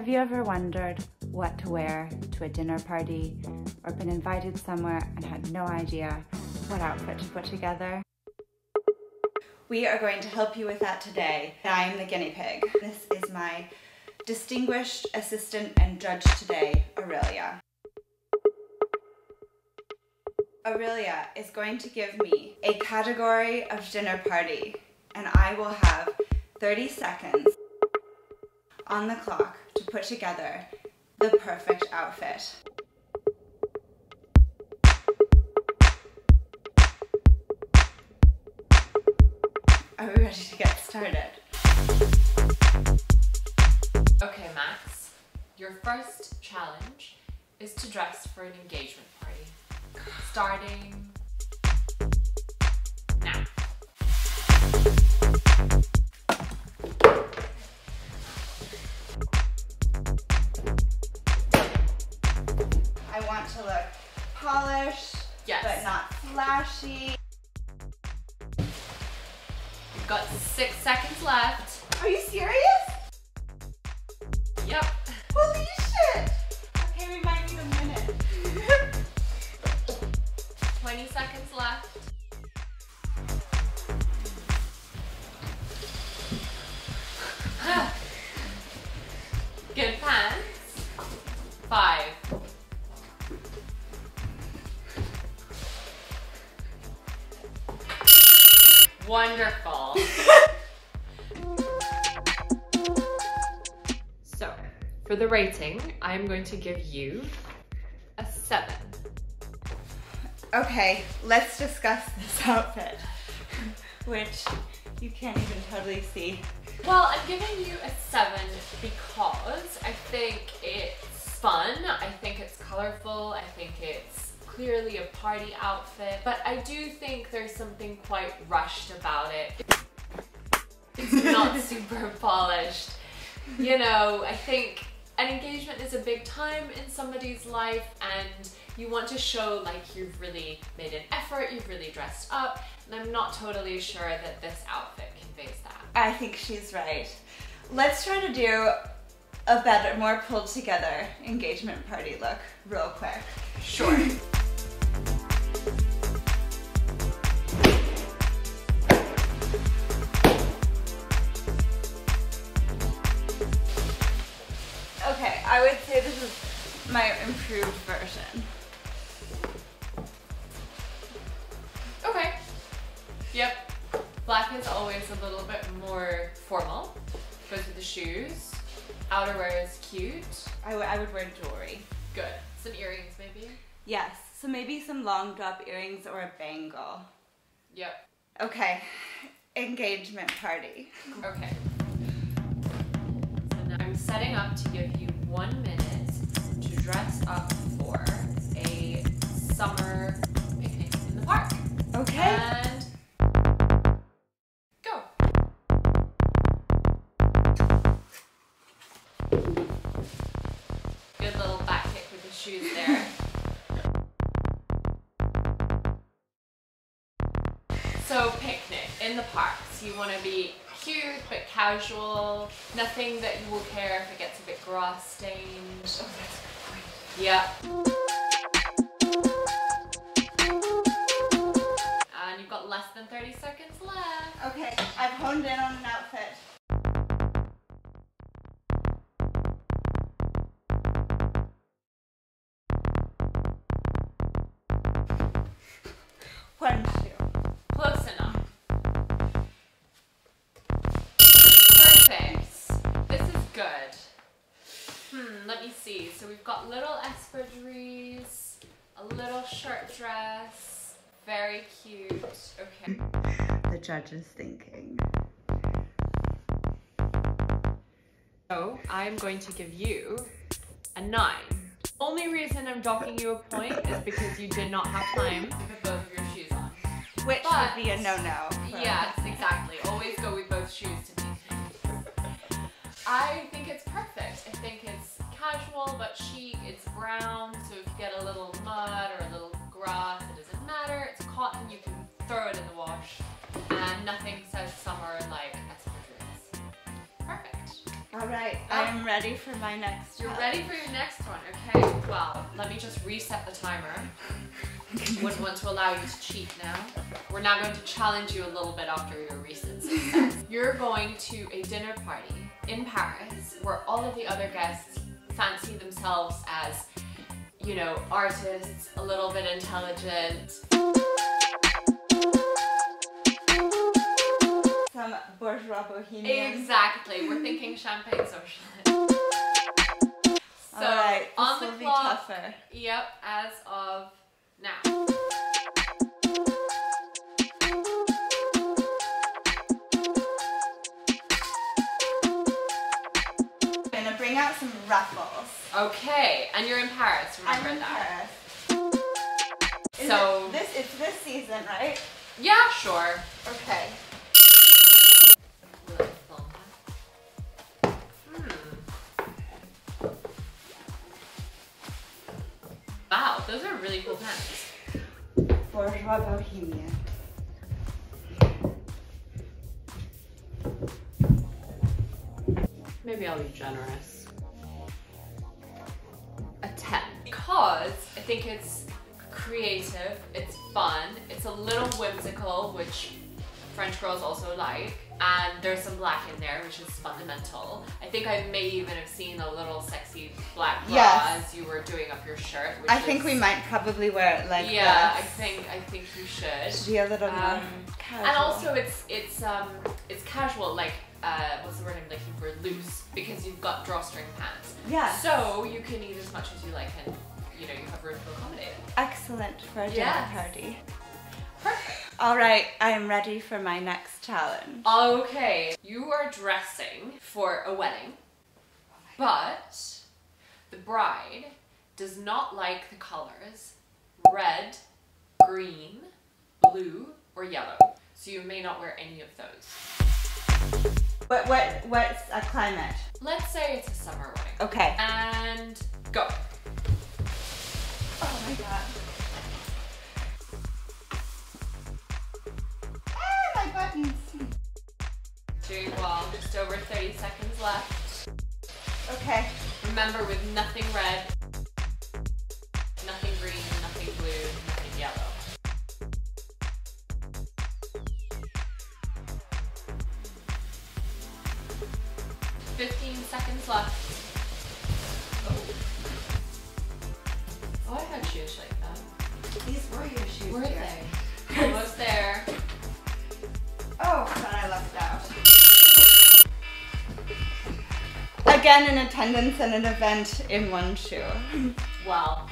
Have you ever wondered what to wear to a dinner party or been invited somewhere and had no idea what outfit to put together? We are going to help you with that today. I am the guinea pig. This is my distinguished assistant and judge today, Aurelia. Aurelia is going to give me a category of dinner party, and I will have 30 seconds on the clock to put together the perfect outfit. Are we ready to get started? Okay, Max, your first challenge is to dress for an engagement party. Starting now. I want to look polished, Yes. but not flashy. You've got 6 seconds left. Are you serious? Yep. Holy shit! Okay, we might need a minute. 20 seconds left. Good pants. 5. Wonderful. So, for the rating, I'm going to give you a 7. Okay, let's discuss this outfit, which you can't even totally see. Well, I'm giving you a 7 because I think it's fun, I think it's colorful, I think it's clearly a party outfit, but I do think there's something quite rushed about it. It's not super polished. You know, I think an engagement is a big time in somebody's life and you want to show like you've really made an effort, you've really dressed up, and I'm not totally sure that this outfit conveys that. I think she's right. Let's try to do a better, more pulled together engagement party look real quick. Sure. Okay, I would say this is my improved version. Okay. Yep. Black is always a little bit more formal. Goes with the shoes. Outerwear is cute. I would wear jewelry. Good. Some earrings maybe? Yes, so maybe some long drop earrings or a bangle. Yep. Okay, engagement party. Okay. So now I'm setting up to give you 1 minute to dress up for a summer picnic in the park. Okay. And go. Good little back kick with the shoes there. So picnic in the parks. You want to be cute but casual. Nothing that you will care if it gets a bit grass stained. Oh, that's a good point. Yep. And you've got less than 30 seconds left. Okay, I've honed in on an outfit. One, two. Close enough. Perfect. This is good. Let me see. So we've got little espadrilles, a little shirt dress. Very cute. Okay. The judge is thinking. So I'm going to give you a 9. Only reason I'm docking you a point is because you did not have time to put both of your shoes on. Which But- would be a no-no. Yes, exactly. Always go with both shoes to me. I think it's perfect. I think it's casual but chic. It's brown, so if you get a little mud or a little grass, it doesn't matter. It's cotton, you can throw it in the wash. And nothing says summer like espadrilles. Perfect. I All right, I'm ready for my next You're one. ready for your next one, okay? Well, let me just reset the timer. Wouldn't want to allow you to cheat now. We're now going to challenge you a little bit after your recent success. You're going to a dinner party in Paris where all of the other guests fancy themselves as, you know, artists, a little bit intelligent. Some bourgeois bohemian. Exactly, we're thinking champagne socialist. So, Alright, on this the will be clock, tougher. yep, as of now. I'm gonna bring out some ruffles. Okay, and you're in Paris, remember I'm in that. Paris. So, It's this season, right? yeah, sure. Okay. Wow, those are really cool pens. Bourgeois bohemian. Maybe I'll be generous. A 10. Because I think it's creative, it's fun, it's a little whimsical, which French girls also like, and there's some black in there, which is fundamental. I think I may even have seen a little sexy black bra Yes. as you were doing up your shirt. Which I think we might probably wear it like yeah, this. I think you should. Should be a little more casual. And also it's casual, like what's the word I'm looking for? Loose, because you've got drawstring pants. Yeah. So you can eat as much as you like, and you know you have room to accommodate. Excellent for a dinner Yes. party. Perfect. All right, I'm ready for my next challenge. Okay, you are dressing for a wedding, but the bride does not like the colors red, green, blue, or yellow. So you may not wear any of those. What's a climate? Let's say it's a summer wedding. Okay. And go. Oh my god. My buttons. Doing well. Just over 30 seconds left. Okay. Remember, with nothing red, nothing green, nothing blue, nothing yellow. – 15 seconds left. Oh, I had shoes like that. These were your shoes. Were dear. they? Almost there. Oh, but I left out. Again, an attendance at an event in one shoe. Well,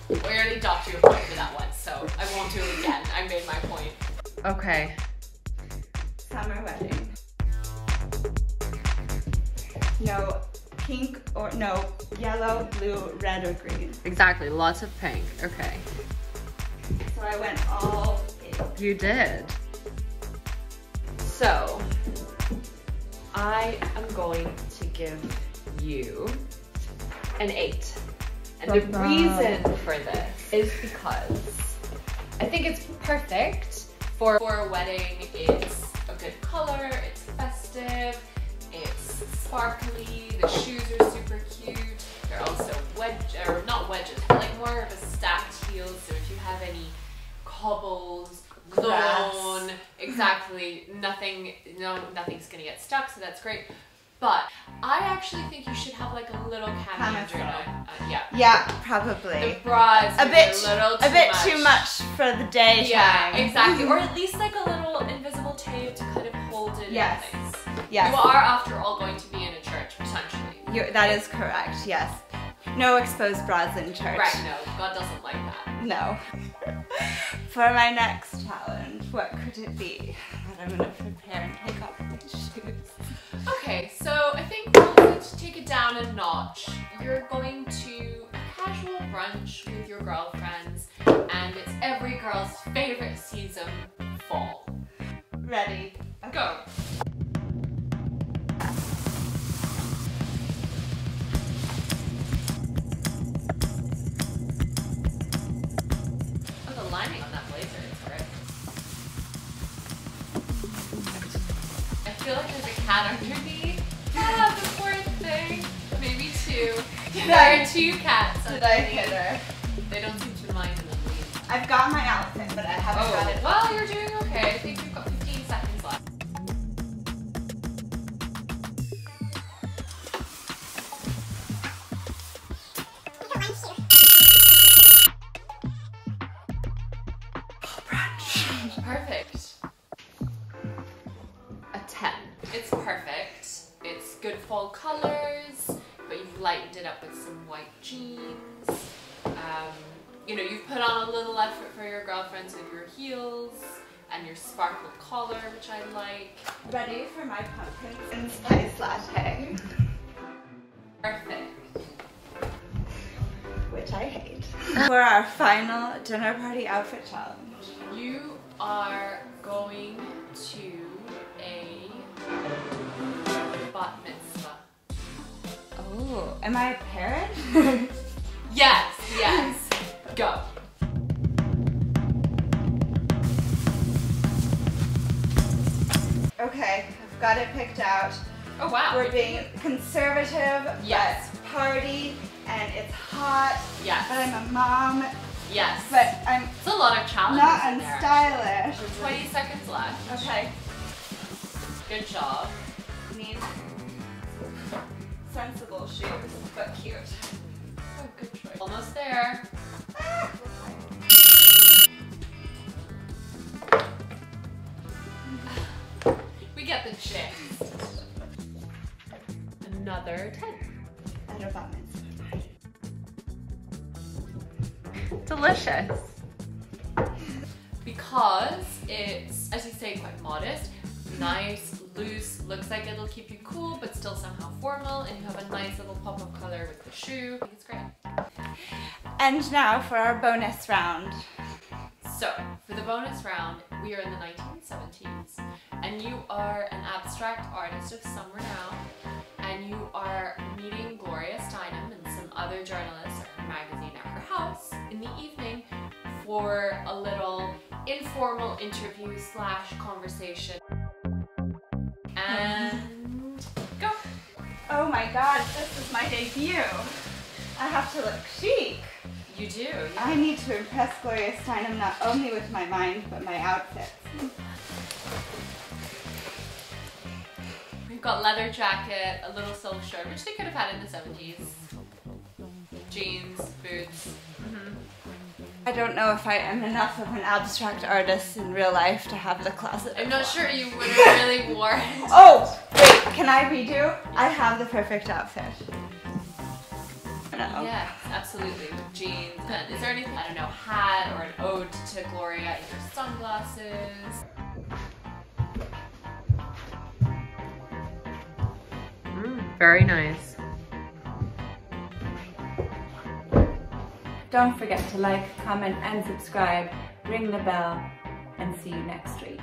we already docked you a point for that one, so I won't do it again. I made my point. Okay. Summer wedding. No pink or no yellow, blue, red, or green. Exactly, lots of pink. Okay. So I went all in. You did. So, I am going to give you an 8. And the reason for this is because I think it's perfect for a wedding. It's a good color, it's festive, it's sparkly, the shoes are super cute. They're also not wedges, but like more of a stacked heel, so if you have any cobbles, lawn, exactly, nothing's gonna get stuck, so that's great. But I actually think you should have like a little cami underneath. Yeah, probably. The bras a bit too too much for the daytime. Yeah, exactly. Or at least like a little invisible tape to kind of hold it Yes. in place. Yes. You are, after all, going to be in a church, potentially. That is correct, yes. No exposed bras in church. Right, no. God doesn't like that. No. For my next challenge, what could it be? That I'm gonna prepare and take off my shoes. Okay, so I think we'll just take it down a notch. You're going to a casual brunch with your girlfriends, and it's every girl's favorite season, fall. Ready. Go. Oh, the lining on that blazer is great. I feel like there's a cat underneath. There are 2 cats. Did I hit her? They don't seem to mind in the least. I've got my outfit, but I haven't got it. Well, you're doing okay. I think you've got 15 seconds left. Perfect. A 10. It's perfect. It's good fall colors, but you've lightened it up with some white jeans. You know, you've put on a little effort for your girlfriends with your heels and your sparkled collar, which I like. Ready for my pumpkin and spice latte. Perfect. Which I hate. For our final dinner party outfit challenge. You are going to a bat mitzvah. Oh, am I a parent? Yes, yes. Go. Okay, I've got it picked out. Oh wow. We're being conservative, Yes. but party, and it's hot. Yes. But I'm a mom, Yes. but I'm It's a lot of challenges not in there. unstylish. 20 seconds left. Okay, Good job. need sensible shoes, but cute. Oh, good choice. Almost there. We get the gist. Another 10. I don't know. Delicious. Because it's, as you say, quite modest, nice, loose, looks like it'll keep you cool, but still somehow formal, and you have a nice little pop of color with the shoe. I think it's great. And now for our bonus round. So, for the bonus round, we are in the 1970s, and you are an abstract artist of some renown, and you are meeting Gloria Steinem and some other journalists at her magazine at her house in the evening for a little informal interview / conversation. And go! Oh my god, this is my debut. I have to look chic. You do, yeah. I need to impress Gloria Steinem not only with my mind, but my outfits. We've got leather jacket, a little silk shirt, which they could have had in the 70s. Jeans, boots. I don't know if I am enough of an abstract artist in real life to have the closet. I'm not sure you would have really worn it. Oh, wait, can I redo? I have the perfect outfit. No. Yes, absolutely, with jeans. And is there anything, I don't know, hat or an ode to Gloria in your sunglasses? Very nice. Don't forget to like, comment, and subscribe. Ring the bell, and see you next week.